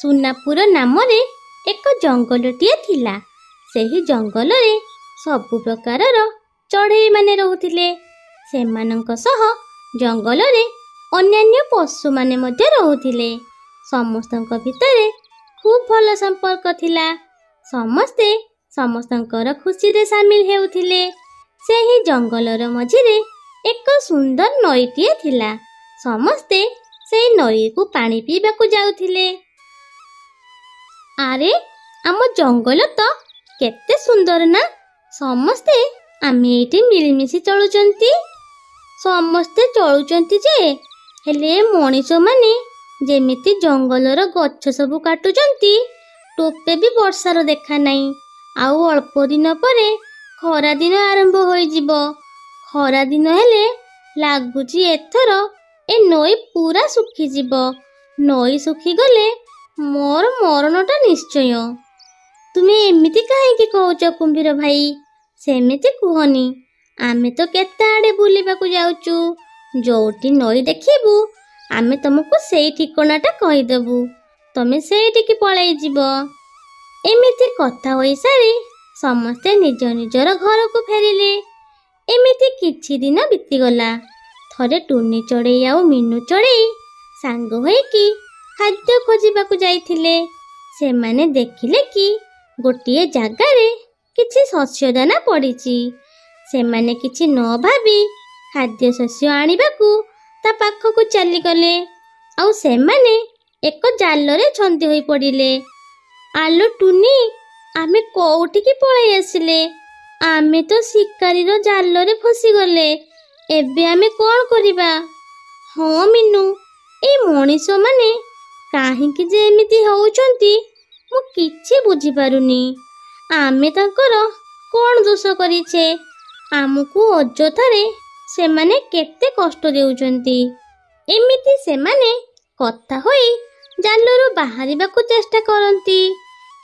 ସୁନାପୁର ନାମରେ ଏକ ଜଙ୍ଗଲଟିଏ ଥିଲା। ସେହି ଜଙ୍ଗଲରେ ସବୁ ପ୍ରକାରର ଚଢ଼େଇମାନେ ରହୁଥିଲେ। ସେମାନଙ୍କ ସହ ଜଙ୍ଗଲରେ ଅନ୍ୟାନ୍ୟ ପଶୁମାନେ ମଧ୍ୟ ରହୁଥିଲେ। ସମସ୍ତଙ୍କ ଭିତରେ ଖୁବ୍ ଭଲ ସମ୍ପର୍କ ଥିଲା। ସମସ୍ତେ ସମସ୍ତଙ୍କର ଖୁସିରେ ସାମିଲ ହେଉଥିଲେ। ସେହି ଜଙ୍ଗଲର ମଝିରେ ଏକ ସୁନ୍ଦର ନଈଟିଏ ଥିଲା। ସମସ୍ତେ ସେହି ନଈକୁ ପାଣି ପିଇବାକୁ ଯାଉଥିଲେ। ଆରେ, ଆମ ଜଙ୍ଗଲ ତ କେତେ ସୁନ୍ଦର ନା! ସମସ୍ତେ ଆମେ ଏଇଠି ମିଳିମିଶି ଚଳୁଛନ୍ତି। ସମସ୍ତେ ଚଳୁଛନ୍ତି ଯେ, ହେଲେ ମଣିଷମାନେ ଯେମିତି ଜଙ୍ଗଲର ଗଛ ସବୁ କାଟୁଛନ୍ତି, ଟୋପେ ବି ବର୍ଷାର ଦେଖା ନାହିଁ। ଆଉ ଅଳ୍ପ ଦିନ ପରେ ଖରା ଦିନ ଆରମ୍ଭ ହୋଇଯିବ। ଖରା ଦିନ ହେଲେ ଲାଗୁଛି ଏଥର ଏ ନଈ ପୁରା ଶୁଖିଯିବ। ନଈ ଶୁଖିଗଲେ ମୋର ମରଣଟା ନିଶ୍ଚୟ। ତୁମେ ଏମିତି କାହିଁକି କହୁଛ କୁମ୍ଭୀର ଭାଇ? ସେମିତି କୁହନି। ଆମେ ତ କେତେ ଆଡ଼େ ବୁଲିବାକୁ ଯାଉଛୁ। ଯୋଉଠି ନଈ ଦେଖିବୁ ଆମେ ତମକୁ ସେଇ ଠିକଣାଟା କହିଦେବୁ। ତମେ ସେଇଠିକି ପଳେଇ ଯିବ। ଏମିତି କଥା ହୋଇସାରି ସମସ୍ତେ ନିଜ ନିଜର ଘରକୁ ଫେରିଲେ। ଏମିତି କିଛି ଦିନ ବିତିଗଲା। ଥରେ ଟୁନି ଚଢ଼େଇ ଆଉ ମିନୁ ଚଢ଼େଇ ସାଙ୍ଗ ହୋଇକି ଖାଦ୍ୟ ଖୋଜିବାକୁ ଯାଇଥିଲେ। ସେମାନେ ଦେଖିଲେ କି ଗୋଟିଏ ଜାଗାରେ କିଛି ଶସ୍ୟଦାନା ପଡ଼ିଛି। ସେମାନେ କିଛି ନ ଭାବି ଖାଦ୍ୟଶସ୍ୟ ଆଣିବାକୁ ତା ପାଖକୁ ଚାଲିଗଲେ। ଆଉ ସେମାନେ ଏକ ଜାଲରେ ଛନ୍ଦି ହୋଇ ପଡ଼ିଲେ। ଆଲୋ ଟୁନି, ଆମେ କୋଉଠିକି ପଳେଇ ଆସିଲେ? ଆମେ ତ ଶିକାରୀର ଜାଲରେ ଫସିଗଲେ। ଏବେ ଆମେ କ'ଣ କରିବା? ହଁ ମିନୁ, ଏଇ ମଣିଷମାନେ କାହିଁକି ଯେ ଏମିତି ହେଉଛନ୍ତି ମୁଁ କିଛି ବୁଝିପାରୁନି। ଆମେ ତାଙ୍କର କ'ଣ ଦୋଷ କରିଛେ? ଆମକୁ ଅଯଥାରେ ସେମାନେ କେତେ କଷ୍ଟ ଦେଉଛନ୍ତି। ଏମିତି ସେମାନେ କଥା ହୋଇ ଜାଲରୁ ବାହାରିବାକୁ ଚେଷ୍ଟା କରନ୍ତି,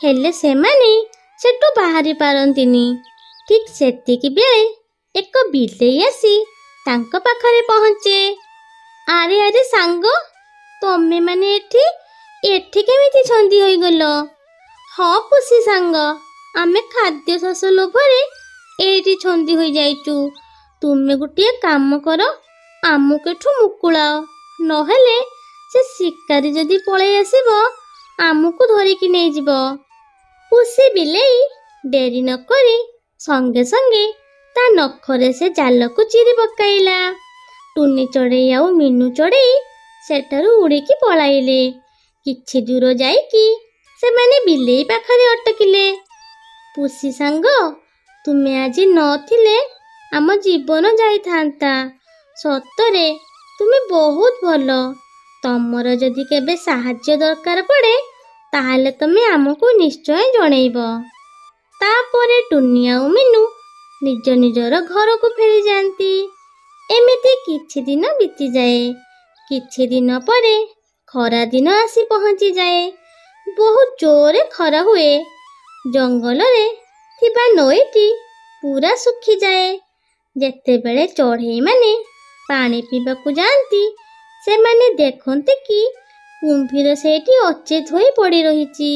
ହେଲେ ସେମାନେ ସେଠୁ ବାହାରି ପାରନ୍ତିନି। ଠିକ୍ ସେତିକି ବେଳେ ଏକ ବିଲେଇ ଆସି ତାଙ୍କ ପାଖରେ ପହଞ୍ଚେ। ଆରେ ଆରେ ସାଙ୍ଗ, ତମେମାନେ ଏଠି କେମିତି ଛନ୍ଦି ହୋଇଗଲ? ହଁ ପୁଷି ସାଙ୍ଗ, ଆମେ ଖାଦ୍ୟଶସ୍ୟ ଲୋଭରେ ଏଇଠି ଛନ୍ଦି ହୋଇଯାଇଛୁ। ତୁମେ ଗୋଟିଏ କାମ କର, ଆମକୁ ଏଠୁ ମୁକୁଳାଅ। ନହେଲେ ସେ ଶିକାରୀ ଯଦି ପଳେଇ ଆସିବ ଆମକୁ ଧରିକି ନେଇଯିବ। ପୁଷି ବିଲେଇ ଡେରି ନ କରି ସଙ୍ଗେ ସଙ୍ଗେ ତା ନଖରେ ସେ ଜାଲକୁ ଚିରି ପକାଇଲା। ଟୁନି ଚଢ଼େଇ ଆଉ ମିନୁ ଚଢ଼େଇ ସେଠାରୁ ଉଡ଼ିକି ପଳାଇଲେ। କିଛି ଦୂର ଯାଇକି ସେମାନେ ବିଲେଇ ପାଖରେ ଅଟକିଲେ। ପୁଷି ସାଙ୍ଗ, ତୁମେ ଆଜି ନଥିଲେ ଆମ ଜୀବନ ଯାଇଥାନ୍ତା। ସତରେ ତୁମେ ବହୁତ ଭଲ। ତମର ଯଦି କେବେ ସାହାଯ୍ୟ ଦରକାର ପଡ଼େ ତାହେଲେ ତମେ ଆମକୁ ନିଶ୍ଚୟ ଜଣେଇବ। ତାପରେ ଟୁନି ଆଉ ମିନୁ ନିଜ ନିଜର ଘରକୁ ଫେରିଯାଆନ୍ତି। ଏମିତି କିଛି ଦିନ ବିତିଯାଏ। କିଛି ଦିନ ପରେ ଖରା ଦିନ ଆସି ପହଞ୍ଚିଯାଏ। ବହୁତ ଜୋରରେ ଖରା ହୁଏ। ଜଙ୍ଗଲରେ ଥିବା ନଈଟି ପୁରା ଶୁଖିଯାଏ। ଯେତେବେଳେ ଚଢ଼େଇମାନେ ପାଣି ପିଇବାକୁ ଯାଆନ୍ତି ସେମାନେ ଦେଖନ୍ତି କି କୁମ୍ଭୀର ସେଇଠି ଅଚେତ ହୋଇ ପଡ଼ି ରହିଛି।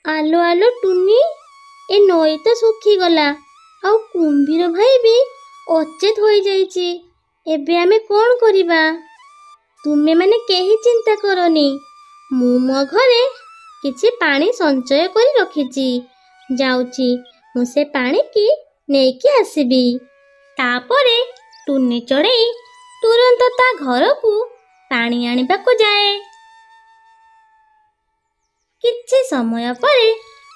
ଆଲୋ ଆଲୋ ଟୁନି, ଏ ନଈ ତ ଶୁଖିଗଲା, ଆଉ କୁମ୍ଭୀର ଭାଇ ବି ଅଚେତ ହୋଇଯାଇଛି। ଏବେ ଆମେ କ'ଣ କରିବା? ତୁମେମାନେ କେହି ଚିନ୍ତା କରନି। ମୁଁ ମୋ ଘରେ କିଛି ପାଣି ସଞ୍ଚୟ କରି ରଖିଛି। ଯାଉଛି, ମୁଁ ସେ ପାଣିକି ନେଇକି ଆସିବି। ତାପରେ ଟୁନି ଚଢ଼େଇ ତୁରନ୍ତ ତା ଘରକୁ ପାଣି ଆଣିବାକୁ ଯାଏ। କିଛି ସମୟ ପରେ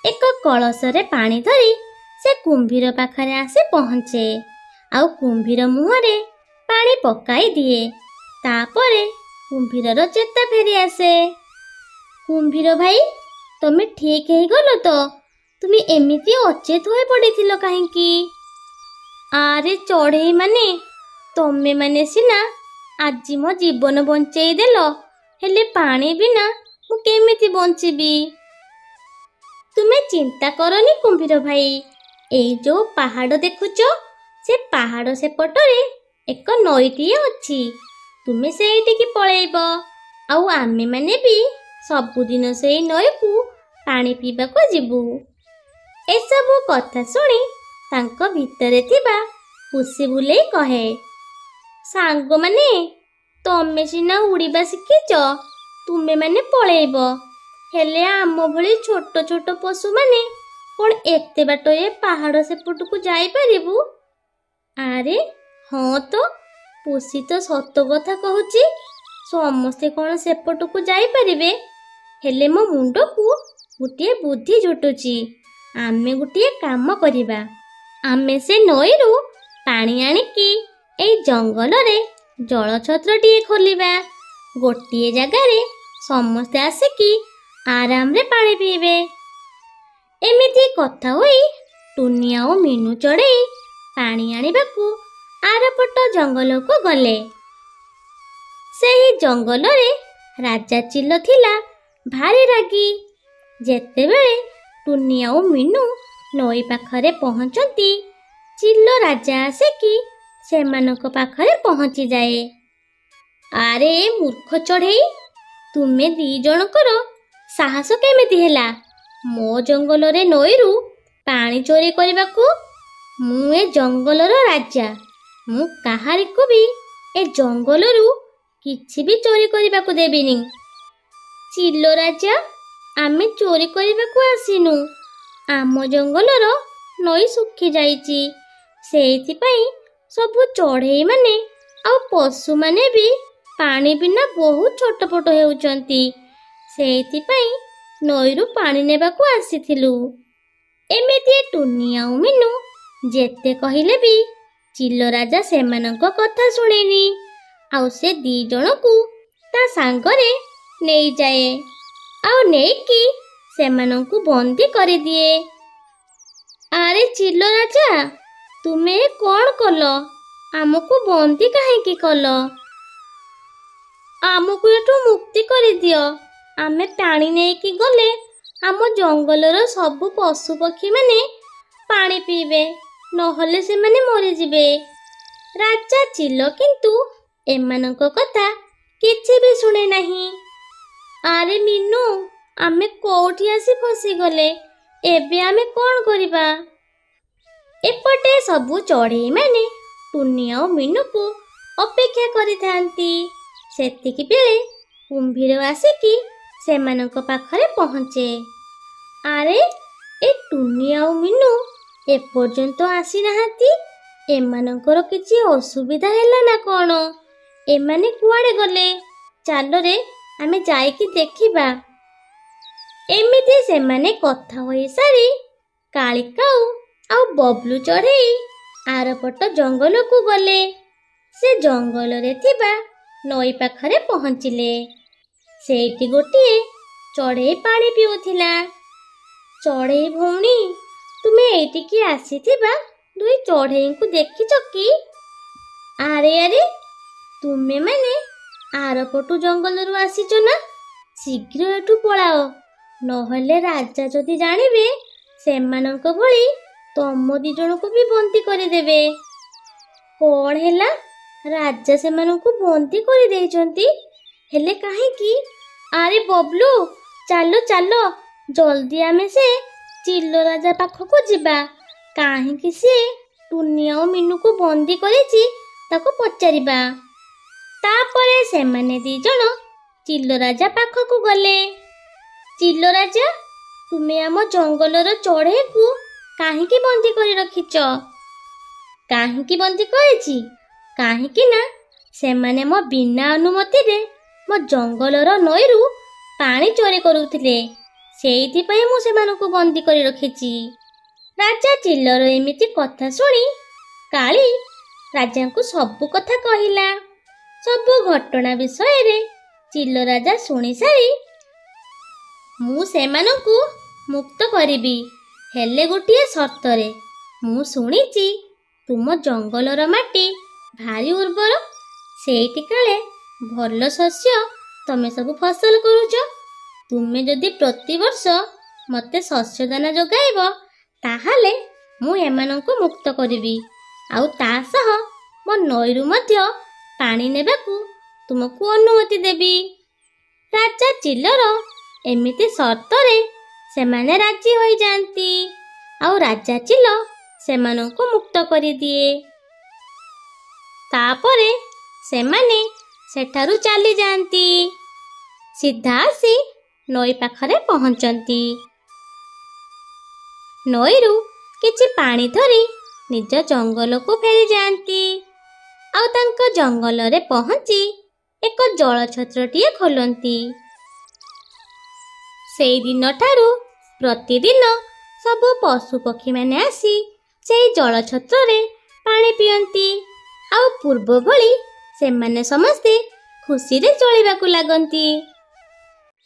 ଏକ କଳସରେ ପାଣି ଧରି ସେ କୁମ୍ଭୀର ପାଖରେ ଆସି ପହଞ୍ଚେ। ଆଉ କୁମ୍ଭୀର ମୁହଁରେ ପାଣି ପକାଇ ଦିଏ। ତାପରେ କୁମ୍ଭୀରର ଚେତା ଫେରି ଆସେ। କୁମ୍ଭୀର ଭାଇ, ତମେ ଠିକ୍ ହେଇଗଲ ତ? ତୁମେ ଏମିତି ଅଚେତ ହୋଇ ପଡ଼ିଥିଲ କାହିଁକି? ଆରେ ଚଢ଼େଇମାନେ, ତମେମାନେ ସିନା ଆଜି ମୋ ଜୀବନ ବଞ୍ଚେଇ ଦେଲ, ହେଲେ ପାଣି ବିନା ମୁଁ କେମିତି ବଞ୍ଚିବି? ତୁମେ ଚିନ୍ତା କରନି କୁମ୍ଭୀର ଭାଇ। ଏଇ ଯୋଉ ପାହାଡ଼ ଦେଖୁଛ, ସେ ପାହାଡ଼ ସେପଟରେ ଏକ ନଈଟିଏ ଅଛି। ତୁମେ ସେଇଠିକି ପଳେଇବ, ଆଉ ଆମେମାନେ ବି ସବୁଦିନ ସେଇ ନଈକୁ ପାଣି ପିଇବାକୁ ଯିବୁ। ଏସବୁ କଥା ଶୁଣି ତାଙ୍କ ଭିତରେ ଥିବା ପୁଷି ବୁଲେଇ କହେ, ସାଙ୍ଗମାନେ, ତମେ ସିନା ଉଡ଼ିବା ଶିଖିଛ, ତୁମେମାନେ ପଳେଇବ, ହେଲେ ଆମ ଭଳି ଛୋଟ ଛୋଟ ପଶୁମାନେ କ'ଣ ଏତେ ବାଟ ଏ ପାହାଡ଼ ସେପଟକୁ ଯାଇପାରିବୁ? ଆରେ ହଁ ତ, ପୁଷି ତ ସତ କଥା କହୁଛି, ସମସ୍ତେ କ'ଣ ସେପଟକୁ ଯାଇପାରିବେ? ହେଲେ ମୋ ମୁଣ୍ଡକୁ ଗୋଟିଏ ବୁଦ୍ଧି ଜୁଟୁଛି। ଆମେ ଗୋଟିଏ କାମ କରିବା, ଆମେ ସେ ନଈରୁ ପାଣି ଆଣିକି ଏଇ ଜଙ୍ଗଲରେ ଜଳଛତ୍ରଟିଏ ଖୋଲିବା। ଗୋଟିଏ ଜାଗାରେ ସମସ୍ତେ ଆସିକି ଆରାମରେ ପାଣି ପିଇବେ। ଏମିତି କଥା ହୋଇ ଟୁନି ଆଉ ମିନୁ ଚଢ଼େଇ ପାଣି ଆଣିବାକୁ ଆରପଟ ଜଙ୍ଗଲକୁ ଗଲେ। ସେହି ଜଙ୍ଗଲରେ ରାଜା ଚିଲ ଥିଲା ଭାରି ରାଗି। ଯେତେବେଳେ ଟୁନି ଆଉ ମିନୁ ନଈ ପାଖରେ ପହଞ୍ଚନ୍ତି, ଚିଲ ରାଜା ଆସିକି ସେମାନଙ୍କ ପାଖରେ ପହଞ୍ଚିଯାଏ। ଆରେ ମୂର୍ଖ ଚଢ଼େଇ, ତୁମେ ଦି ଜଣଙ୍କର ସାହସ କେମିତି ହେଲା ମୋ ଜଙ୍ଗଲରେ ନଈରୁ ପାଣି ଚୋରି କରିବାକୁ? ମୁଁ ଏ ଜଙ୍ଗଲର ରାଜା, ମୁଁ କାହାରିକୁ ବି ଏ ଜଙ୍ଗଲରୁ କିଛି ବି ଚୋରି କରିବାକୁ ଦେବିନି। ଚିଲ ରାଜା, ଆମେ ଚୋରି କରିବାକୁ ଆସିନୁ, ଆମ ଜଙ୍ଗଲର ନଈ ଶୁଖି ଯାଇଛି, ସେଇଥିପାଇଁ ସବୁ ଚଢ଼େଇମାନେ ଆଉ ପଶୁମାନେ ବି ପାଣି ବିନା ବହୁତ ଛଟପଟ ହେଉଛନ୍ତି, ସେଇଥିପାଇଁ ନଈରୁ ପାଣି ନେବାକୁ ଆସିଥିଲୁ। ଏମିତି ଟୁନି ଆଉ ମିନୁ ଯେତେ କହିଲେ ବି ଚିଲ ରାଜା ସେମାନଙ୍କ କଥା ଶୁଣେନି, ଆଉ ସେ ଦି ଜଣକୁ ତା ସାଙ୍ଗରେ ନେଇଯାଏ, ଆଉ ନେଇକି ସେମାନଙ୍କୁ ବନ୍ଦୀ କରିଦିଏ। ଆରେ ଚିଲ ରାଜା, ତୁମେ କ'ଣ କଲ? ଆମକୁ ବନ୍ଦୀ କାହିଁକି କଲ? ଆମକୁ ଏଠୁ ମୁକ୍ତି କରିଦିଅ। ଆମେ ପାଣି ନେଇକି ଗଲେ ଆମ ଜଙ୍ଗଲର ସବୁ ପଶୁ ପକ୍ଷୀମାନେ ପାଣି ପିଇବେ, ନହେଲେ ସେମାନେ ମରିଯିବେ। ରାଜା ଚିଲ କିନ୍ତୁ ଏମାନଙ୍କ କଥା କିଛି ବି ଶୁଣେ ନାହିଁ। ଆରେ ମିନୁ, ଆମେ କୋଉଠି ଆସି ଫସିଗଲେ, ଏବେ ଆମେ କ'ଣ କରିବା? ଏପଟେ ସବୁ ଚଢ଼େଇମାନେ ଟୁନି ଆଉ ମିନୁକୁ ଅପେକ୍ଷା କରିଥାନ୍ତି। ସେତିକି ବେଳେ କୁମ୍ଭୀର ଆସିକି ସେମାନଙ୍କ ପାଖରେ ପହଞ୍ଚେ। ଆରେ ଏ ଟୁନି ଆଉ ମିନୁ ଏପର୍ଯ୍ୟନ୍ତ ଆସିନାହାନ୍ତି, ଏମାନଙ୍କର କିଛି ଅସୁବିଧା ହେଲା ନା କ'ଣ? ଏମାନେ କୁଆଡ଼େ ଗଲେ? ଚାଲରେ ଆମେ ଯାଇକି ଦେଖିବା। ଏମିତି ସେମାନେ କଥା ହୋଇସାରି କାଳିକାଉ ଆଉ ବବ୍ଲୁ ଚଢ଼େଇ ଆରପଟ ଜଙ୍ଗଲକୁ ଗଲେ। ସେ ଜଙ୍ଗଲରେ ଥିବା ନଈ ପାଖରେ ପହଞ୍ଚିଲେ। ସେଇଠି ଗୋଟିଏ ଚଢ଼େଇ ପାଣି ପିଉଥିଲା। ଚଢ଼େଇ ଭଉଣୀ, ତୁମେ ଏଇଠିକି ଆସିଥିବା ଦୁଇ ଚଢ଼େଇଙ୍କୁ ଦେଖିଛ କି? ଆରେ ଆରେ, ତୁମେମାନେ ଆରପଟୁ ଜଙ୍ଗଲରୁ ଆସିଛ ନା? ଶୀଘ୍ର ଏଠୁ ପଳାଅ, ନହେଲେ ରାଜା ଯଦି ଜାଣିବେ ସେମାନଙ୍କ ଭଳି ତମ ଦି ଜଣକୁ ବି ବନ୍ଦୀ କରିଦେବେ। କ'ଣ ହେଲା? ରାଜା ସେମାନଙ୍କୁ ବନ୍ଦୀ କରିଦେଇଛନ୍ତି? ହେଲେ କାହିଁକି? ଆରେ ବବ୍ଲୁ, ଚାଲ ଚାଲ, ଜଲ୍ଦି ଆମେ ସେ ଚିଲ ରାଜା ପାଖକୁ ଯିବା। କାହିଁକି ସେ ଟୁନି ଆଉ ମିନୁକୁ ବନ୍ଦୀ କରିଛି ତାକୁ ପଚାରିବା। ତାପରେ ସେମାନେ ଦି ଜଣ ଚିଲ ରାଜା ପାଖକୁ ଗଲେ। ଚିଲ ରାଜା, ତୁମେ ଆମ ଜଙ୍ଗଲର ଚଢ଼େଇକୁ କାହିଁକି ବନ୍ଦୀ କରି ରଖିଛ? କାହିଁକି ବନ୍ଦୀ କରିଛି? କାହିଁକି ନା ସେମାନେ ମୋ ବିନା ଅନୁମତିରେ ମୋ ଜଙ୍ଗଲର ନଈରୁ ପାଣି ଚୋରି କରୁଥିଲେ, ସେଇଥିପାଇଁ ମୁଁ ସେମାନଙ୍କୁ ବନ୍ଦୀ କରି ରଖିଛି। ରାଜା ଚିଲର ଏମିତି କଥା ଶୁଣି କାଳି ରାଜାଙ୍କୁ ସବୁ କଥା କହିଲା। ସବୁ ଘଟଣା ବିଷୟରେ ଚିଲ ରାଜା ଶୁଣିସାରି, ମୁଁ ସେମାନଙ୍କୁ ମୁକ୍ତ କରିବି, ହେଲେ ଗୋଟିଏ ସର୍ତ୍ତରେ। ମୁଁ ଶୁଣିଛି ତୁମ ଜଙ୍ଗଲର ମାଟି ଭାରି ଉର୍ବର, ସେଇଠି କାଳେ ଭଲ ଶସ୍ୟ ତମେ ସବୁ ଫସଲ କରୁଛ। ତୁମେ ଯଦି ପ୍ରତିବର୍ଷ ମୋତେ ଶସ୍ୟଦାନା ଯୋଗାଇବ, ତାହେଲେ ମୁଁ ଏମାନଙ୍କୁ ମୁକ୍ତ କରିବି, ଆଉ ତା ସହ ମୋ ନଈରୁ ମଧ୍ୟ ପାଣି ନେବାକୁ ତୁମକୁ ଅନୁମତି ଦେବି। ରାଜା ଚିଲର ଏମିତି ସର୍ତ୍ତରେ ସେମାନେ ରାଜି ହୋଇଯାଆନ୍ତି ଆଉ ରାଜା ଚିଲ ସେମାନଙ୍କୁ ମୁକ୍ତ କରିଦିଏ। ତାପରେ ସେମାନେ ସେଠାରୁ ଚାଲିଯାଆନ୍ତି। ସିଧା ଆସି ନଈ ପାଖରେ ପହଞ୍ଚନ୍ତି। ନଈରୁ କିଛି ପାଣି ଧରି ନିଜ ଜଙ୍ଗଲକୁ ଫେରିଯାଆନ୍ତି ଆଉ ତାଙ୍କ ଜଙ୍ଗଲରେ ପହଞ୍ଚି ଏକ ଜଳଛତ୍ରଟିଏ ଖୋଲନ୍ତି। ସେଇ ଦିନଠାରୁ ପ୍ରତିଦିନ ସବୁ ପଶୁପକ୍ଷୀମାନେ ଆସି ସେଇ ଜଳଛତ୍ରରେ ପାଣି ପିଅନ୍ତି ଆଉ ପୂର୍ବ ଭଳି ସେମାନେ ସମସ୍ତେ ଖୁସିରେ ଚଳିବାକୁ ଲାଗନ୍ତି।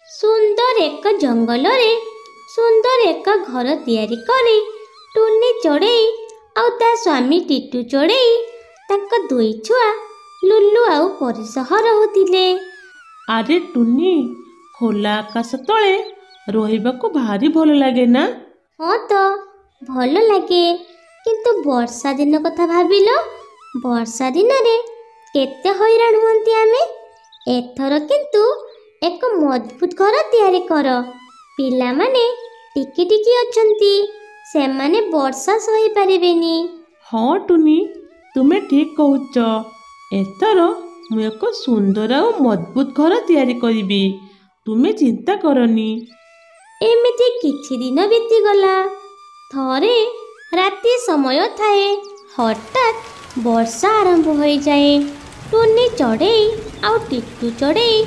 ସୁନ୍ଦର ଏକ ଜଙ୍ଗଲରେ ସୁନ୍ଦର ଏକ ଘର ତିଆରି କରି ଟୁନି ଚଢ଼େଇ ଆଉ ତା ସ୍ୱାମୀ ଟିଟୁ ଚଢ଼େଇ ତାଙ୍କ ଦୁଇ ଛୁଆ ଲୁଲୁ ଆଉ ପରି ସହ ରହୁଥିଲେ। ଆରେ ଟୁନି, ଖୋଲା ଆକାଶ ତଳେ ରହିବାକୁ ଭାରି ଭଲ ଲାଗେ ନା? ହଁ ତ ଭଲ ଲାଗେ, କିନ୍ତୁ ବର୍ଷା ଦିନ କଥା ଭାବିଲ। ବର୍ଷା ଦିନରେ କେତେ ହଇରାଣ ହୁଅନ୍ତି ଆମେ। ଏଥର କିନ୍ତୁ ଏକ ମଜବୁତ ଘର ତିଆରି କର। ପିଲାମାନେ ଟିକି ଟିକି ଅଛନ୍ତି, ସେମାନେ ବର୍ଷା ସହିପାରିବେନି। ହଁ ଟୁନି, ତୁମେ ଠିକ୍ କହୁଛ। ଏଥର ମୁଁ ଏକ ସୁନ୍ଦର ଆଉ ମଜବୁତ ଘର ତିଆରି କରିବି, ତୁମେ ଚିନ୍ତା କରନି। ଏମିତି କିଛି ଦିନ ବିତିଗଲା। ଥରେ ରାତି ସମୟ ଥାଏ, ହଠାତ୍ ବର୍ଷା ଆରମ୍ଭ ହୋଇଯାଏ। ଟୁନି ଚଢ଼େଇ ଆଉ ଟିଟୁ ଚଢ଼େଇ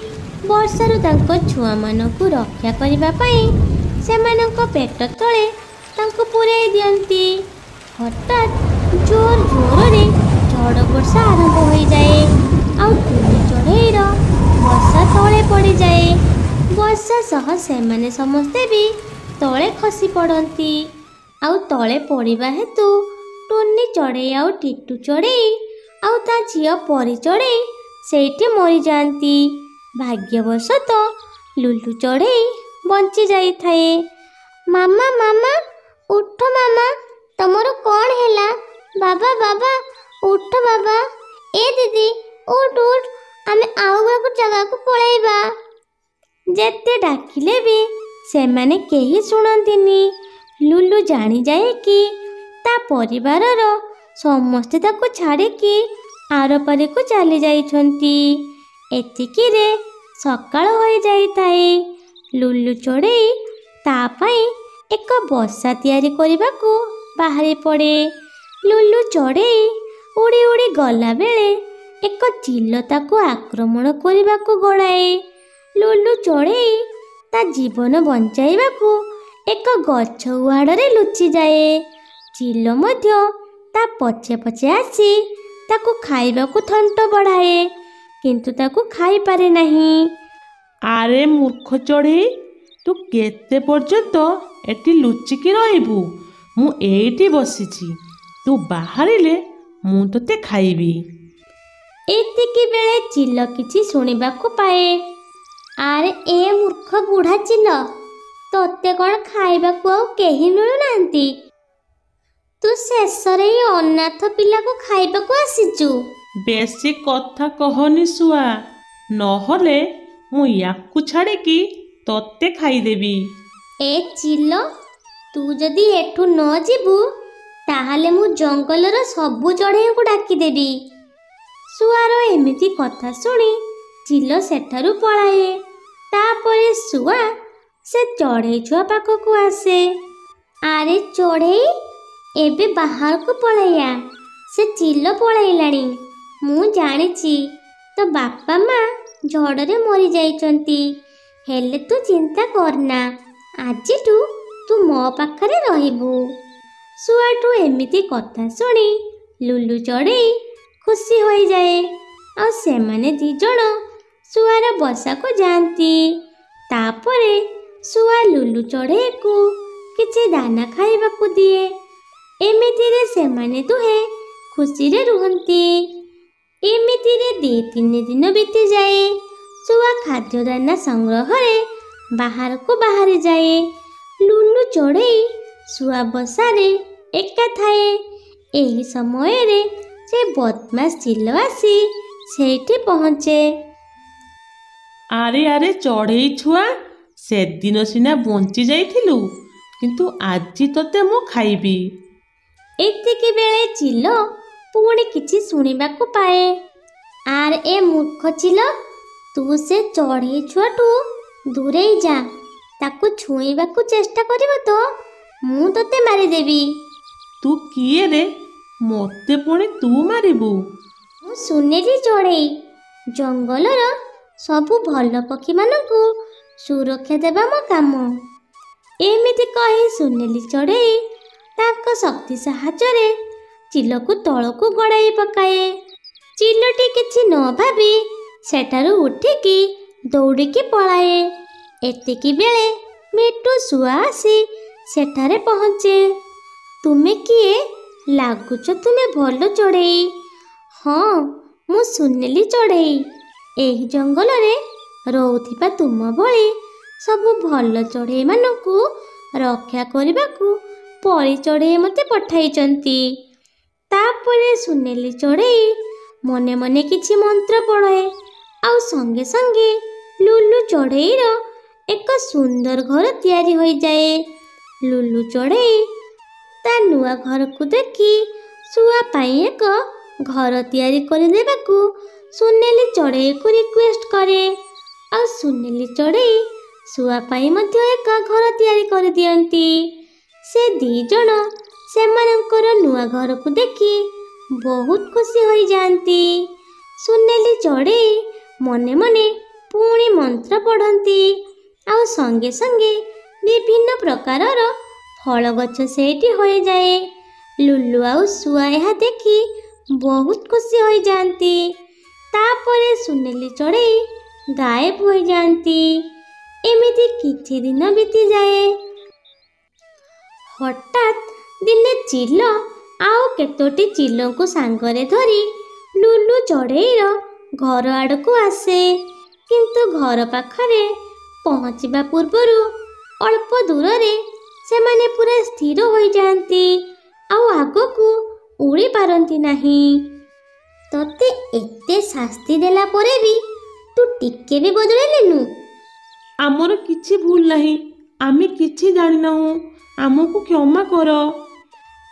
ବର୍ଷାରୁ ତାଙ୍କ ଛୁଆମାନଙ୍କୁ ରକ୍ଷା କରିବା ପାଇଁ ସେମାନଙ୍କ ପେଟ ତଳେ ତାଙ୍କୁ ପୂରାଇ ଦିଅନ୍ତି। ହଠାତ୍ ଜୋରରେ ଝଡ଼ ବର୍ଷା ଆରମ୍ଭ ହୋଇଯାଏ ଆଉ ଟୁନି ଚଢ଼େଇର ବର୍ଷା ତଳେ ପଡ଼ିଯାଏ। ବର୍ଷା ସହ ସେମାନେ ସମସ୍ତେ ବି ତଳେ ଖସି ପଡ଼ନ୍ତି ଆଉ ତଳେ ପଡ଼ିବା ହେତୁ ଟୁନି ଚଢ଼େଇ ଆଉ ଟିଟୁ ଚଢ଼େଇ ଆଉ ତା ଝିଅ ପରି ଚଢ଼େଇ ସେଇଠି ମରିଯାଆନ୍ତି। ଭାଗ୍ୟବଶତଃ ଲୁଲୁ ଚଢ଼େଇ ବଞ୍ଚି ଯାଇଥାଏ। ମାମା ମାମା ଉଠ, ମାମା ତମର କ'ଣ ହେଲା? ବାବା ବାବା ଉଠ ବାବା। ଏ ଦିଦି ଉଠ ଉଠ, ଆମେ ଆଉ ଏକ ଜାଗାକୁ ପଳାଇବା। ଯେତେ ଡାକିଲେ ବି ସେମାନେ କେହି ଶୁଣନ୍ତିନି। ଲୁଲୁ ଜାଣିଯାଏ କି ତା ପରିବାରର ସମସ୍ତେ ତାକୁ ଛାଡ଼ିକି ଆରପାରିକୁ ଚାଲି ଯାଇଛନ୍ତି। ଏତିକିରେ ସକାଳ ହୋଇଯାଇଥାଏ। ଲୁଲୁ ଚଢ଼େଇ ତା ପାଇଁ ଏକ ବସା ତିଆରି କରିବାକୁ ବାହାରି ପଡ଼େ। ଲୁଲୁ ଚଢ଼େଇ ଉଡ଼ି ଉଡ଼ି ଗଲାବେଳେ ଏକ ଚିଲ ତାକୁ ଆକ୍ରମଣ କରିବାକୁ ଗୋଡ଼ାଏ। ଲୁଲୁ ଚଢ଼େଇ ତା ଜୀବନ ବଞ୍ଚାଇବାକୁ ଏକ ଗଛ ଉଆଡ଼ରେ ଲୁଚିଯାଏ। ଚିଲ ମଧ୍ୟ ତା ପଛେ ପଛେ ଆସି ତାକୁ ଖାଇବାକୁ ଥଣ୍ଟ ବଢ଼ାଏ, କିନ୍ତୁ ତାକୁ ଖାଇପାରେ ନାହିଁ। ଆରେ ମୂର୍ଖ ଚଢ଼େଇ, ତୁ କେତେ ପର୍ଯ୍ୟନ୍ତ ଏଠି ଲୁଚିକି ରହିବୁ? ମୁଁ ଏଇଠି ବସିଛି, ତୁ ବାହାରିଲେ ମୁଁ ତୋତେ ଖାଇବି। ଏତିକି ବେଳେ ଚିଲ କିଛି ଶୁଣିବାକୁ ପାଏ। ଆରେ ଏ ମୂର୍ଖ ବୁଢ଼ା ଚିଲ, ତୋତେ କ'ଣ ଖାଇବାକୁ ଆଉ କେହି ମିଳୁନାହାନ୍ତି? ତୁ ଶେଷରେ ଏଇ ଅନାଥ ପିଲାକୁ ଖାଇବାକୁ ଆସିଛୁ। ବେଶୀ କଥା କହନି ଶୁଆ, ନହେଲେ ମୁଁ ୟାକୁ ଛାଡ଼ିକି ତୋତେ ଖାଇଦେବି। ଏ ଚିଲ, ତୁ ଯଦି ଏଠୁ ନ ଯିବୁ ତାହେଲେ ମୁଁ ଜଙ୍ଗଲର ସବୁ ଚଢ଼େଇଙ୍କୁ ଡାକିଦେବି। ଶୁଆର ଏମିତି କଥା ଶୁଣି ଚିଲ ସେଠାରୁ ପଳାଏ। ତାପରେ ଶୁଆ ସେ ଚଢ଼େଇ ଛୁଆ ପାଖକୁ ଆସେ। ଆରେ ଚଢ଼େଇ, ଏବେ ବାହାରକୁ ପଳେଇଆ। ସେ ଚିଲ ପଳେଇଲାଣି। ମୁଁ ଜାଣିଛି ତୋ ବାପା ମା ଝଡ଼ରେ ମରିଯାଇଛନ୍ତି, ହେଲେ ତୁ ଚିନ୍ତା କରନା, ଆଜିଠୁ ତୁ ମୋ ପାଖରେ ରହିବୁ। ଶୁଆଠୁ ଏମିତି କଥା ଶୁଣି ଲୁଲୁ ଚଢ଼େଇ ଖୁସି ହୋଇଯାଏ ଆଉ ସେମାନେ ଦି ଜଣ ଶୁଆର ବସାକୁ ଯାଆନ୍ତି। ତାପରେ ଶୁଆ ଲୁଲୁ ଚଢ଼େଇକୁ କିଛି ଦାନା ଖାଇବାକୁ ଦିଏ। ଏମିତିରେ ସେମାନେ ଦୁହେଁ ଖୁସିରେ ରୁହନ୍ତି। ଏମିତିରେ 2-3 ଦିନ ବିତିଯାଏ। ଶୁଆ ଖାଦ୍ୟ ଦାନା ସଂଗ୍ରହରେ ବାହାରକୁ ବାହାରିଯାଏ। ଲୁଲୁ ଚଢ଼େଇ ଶୁଆ ବସାରେ ଏକା ଥାଏ। ଏହି ସମୟରେ ସେ ବଦମାସ ଚିଲ ଆସି ସେଇଠି ପହଞ୍ଚେ। ଆରେ ଆରେ ଚଢ଼େଇ ଛୁଆ, ସେଦିନ ସିନା ବଞ୍ଚି ଯାଇଥିଲୁ, କିନ୍ତୁ ଆଜି ତତେ ମୁଁ ଖାଇବି। ଏତିକି ବେଳେ ଚିଲ ପୁଣି କିଛି ଶୁଣିବାକୁ ପାଏ। ଆରେ ଏ ମୂର୍ଖ ଚିଲ, ତୁ ସେ ଚଢ଼େଇ ଛୁଆଠୁ ଦୂରେଇ ଯା। ତାକୁ ଛୁଇଁବାକୁ ଚେଷ୍ଟା କରିବ ତ ମୁଁ ତତେ ମାରିଦେବି। ତୁ କିଏ ରେ? ମୋତେ ପୁଣି ତୁ ମାରିବୁ? ମୁଁ ସୁନେଲି ଚଢ଼େଇ, ଜଙ୍ଗଲର ସବୁ ଭଲ ପକ୍ଷୀମାନଙ୍କୁ ସୁରକ୍ଷା ଦେବା ମୋ କାମ। ଏମିତି କହି ସୁନେଲି ଚଢ଼େଇ ତାଙ୍କ ଶକ୍ତି ସାହାଯ୍ୟରେ ଚିଲକୁ ତଳକୁ ଗଡ଼ାଇ ପକାଏ। ଚିଲଟି କିଛି ନ ଭାବି ସେଠାରୁ ଉଠିକି ଦୌଡ଼ିକି ପଳାଏ। ଏତିକି ବେଳେ ମିଟୁ ଶୁଆ ଆସି ସେଠାରେ ପହଞ୍ଚେ। ତୁମେ କିଏ? ଲାଗୁଛ ତୁମେ ଭଲ ଚଢ଼େଇ। ହଁ, ମୁଁ ସୁନେଲି ଚଢ଼େଇ। ଏହି ଜଙ୍ଗଲରେ ରହୁଥିବା ତୁମ ଭଳି ସବୁ ଭଲ ଚଢ଼େଇମାନଙ୍କୁ ରକ୍ଷା କରିବାକୁ ପରୀ ଚଢ଼େଇ ମୋତେ ପଠାଇଛନ୍ତି। ତାପରେ ସୁନେଲି ଚଢ଼େଇ ମନେ ମନେ କିଛି ମନ୍ତ୍ର ପଢ଼େ, ଆଉ ସଙ୍ଗେ ସଙ୍ଗେ ଲୁଲୁ ଚଢ଼େଇର ଏକ ସୁନ୍ଦର ଘର ତିଆରି ହୋଇଯାଏ। ଲୁଲୁ ଚଢ଼େଇ ତା ନୂଆ ଘରକୁ ଦେଖି ଶୁଆ ପାଇଁ ଏକ ଘର ତିଆରି କରିଦେବାକୁ ସୁନେଲି ଚଢ଼େଇକୁ ରିକ୍ୱେଷ୍ଟ କରେ, ଆଉ ସୁନେଲି ଚଢ଼େଇ ଶୁଆ ପାଇଁ ମଧ୍ୟ ଏକ ଘର ତିଆରି କରିଦିଅନ୍ତି। ସେ ଦି ଜଣ ସେମାନଙ୍କର ନୂଆ ଘରକୁ ଦେଖି ବହୁତ ଖୁସି ହୋଇଯାଆନ୍ତି। ସୁନେଲି ଚଢ଼େଇ ମନେ ମନେ ପୁଣି ମନ୍ତ୍ର ପଢ଼ନ୍ତି, ଆଉ ସଙ୍ଗେ ସଙ୍ଗେ ବିଭିନ୍ନ ପ୍ରକାରର ଫଳ ଗଛ ସେଇଠି ହୋଇଯାଏ। ଲୁଲୁ ଆଉ ଶୁଆ ଏହା ଦେଖି ବହୁତ ଖୁସି ହୋଇଯାଆନ୍ତି। ତାପରେ ସୁନେଲି ଚଢ଼େଇ ଗାୟବ ହୋଇଯାଆନ୍ତି। ଏମିତି କିଛି ଦିନ ବିତିଯାଏ। ହଠାତ୍ ଦିନେ ଚିଲ ଆଉ କେତୋଟି ଚିଲଙ୍କୁ ସାଙ୍ଗରେ ଧରି ଲୁଲୁ ଚଢ଼େଇର ଘର ଆଡ଼କୁ ଆସେ। କିନ୍ତୁ ଘର ପାଖରେ ପହଞ୍ଚିବା ପୂର୍ବରୁ ଅଳ୍ପ ଦୂରରେ ସେମାନେ ପୁରା ସ୍ଥିର ହୋଇଯାଆନ୍ତି, ଆଉ ଆଗକୁ ଉଡ଼ି ପାରନ୍ତି ନାହିଁ। ତତେ ଏତେ ଶାସ୍ତି ଦେଲା ପରେ ବି ତୁ ଟିକେ ବି ବଦଳିଲୁନୁ? ଆମର କିଛି ଭୁଲ ନାହିଁ, ଆମେ କିଛି ଜାଣିନାହୁଁ, ଆମକୁ କ୍ଷମା କର।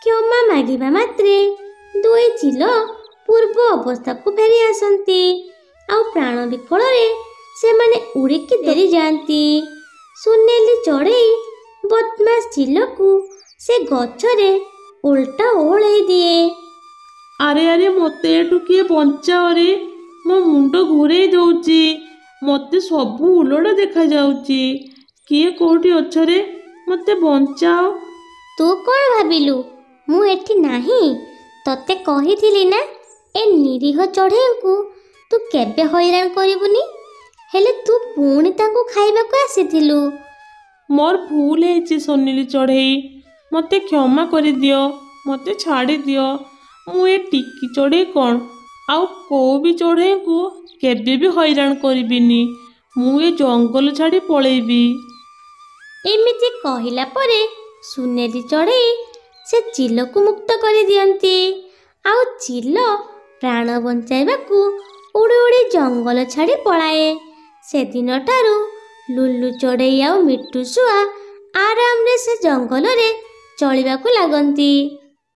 କ୍ଷମା ମାଗିବା ମାତ୍ରେ ଦୁଇ ଚିଲ ପୂର୍ବ ଅବସ୍ଥାକୁ ଫେରି ଆସନ୍ତି, ଆଉ ପ୍ରାଣ ବିକଳରେ ସେମାନେ ଉଡ଼ିକି ଫେରିଯାଆନ୍ତି। ସୁନେଲି ଚଢ଼େଇ ବଦମାସ ଚିଲକୁ ସେ ଗଛରେ ଓଲଟା ଓହଳେଇ ଦିଏ। ଆରେ ଆରେ ମୋତେ ଏଠୁ କିଏ ବଞ୍ଚାଅ ରେ, ମୋ ମୁଣ୍ଡ ଘୁରେଇ ଦଉଛି, ମୋତେ ସବୁ ଉଲଟ ଦେଖାଯାଉଛି। କିଏ କୋଉଠି ଅଛ ରେ? ମୋତେ ବଞ୍ଚାଅ। ତୁ କ'ଣ ଭାବିଲୁ ମୁଁ ଏଠି ନାହିଁ? ତତେ କହିଥିଲି ନା ଏ ନିରୀହ ଚଢ଼େଇଙ୍କୁ ତୁ କେବେ ହଇରାଣ କରିବୁନି, ହେଲେ ତୁ ପୁଣି ତାଙ୍କୁ ଖାଇବାକୁ ଆସିଥିଲୁ। ମୋର ଭୁଲ ହେଇଛି ସୁନେଲି ଚଢ଼େଇ, ମୋତେ କ୍ଷମା କରିଦିଅ, ମୋତେ ଛାଡ଼ିଦିଅ। ମୁଁ ଏ ଟିକି ଚଢ଼େଇ କ'ଣ ଆଉ କୋଉ ବି ଚଢ଼େଇଙ୍କୁ କେବେ ବି ହଇରାଣ କରିବିନି। ମୁଁ ଏ ଜଙ୍ଗଲ ଛାଡ଼ି ପଳେଇବି। ଏମିତି କହିଲା ପରେ ସୁନେଲି ଚଢ଼େଇ ସେ ଚିଲକୁ ମୁକ୍ତ କରିଦିଅନ୍ତି, ଆଉ ଚିଲ ପ୍ରାଣ ବଞ୍ଚାଇବାକୁ ଉଡ଼ି ଉଡ଼ି ଜଙ୍ଗଲ ଛାଡ଼ି ପଳାଏ। ସେଦିନଠାରୁ ଲୁଲୁ ଚଢ଼େଇ ଆଉ ମିଟୁ ଶୁଆ ଆରାମରେ ସେ ଜଙ୍ଗଲରେ ଚଳିବାକୁ ଲାଗନ୍ତି।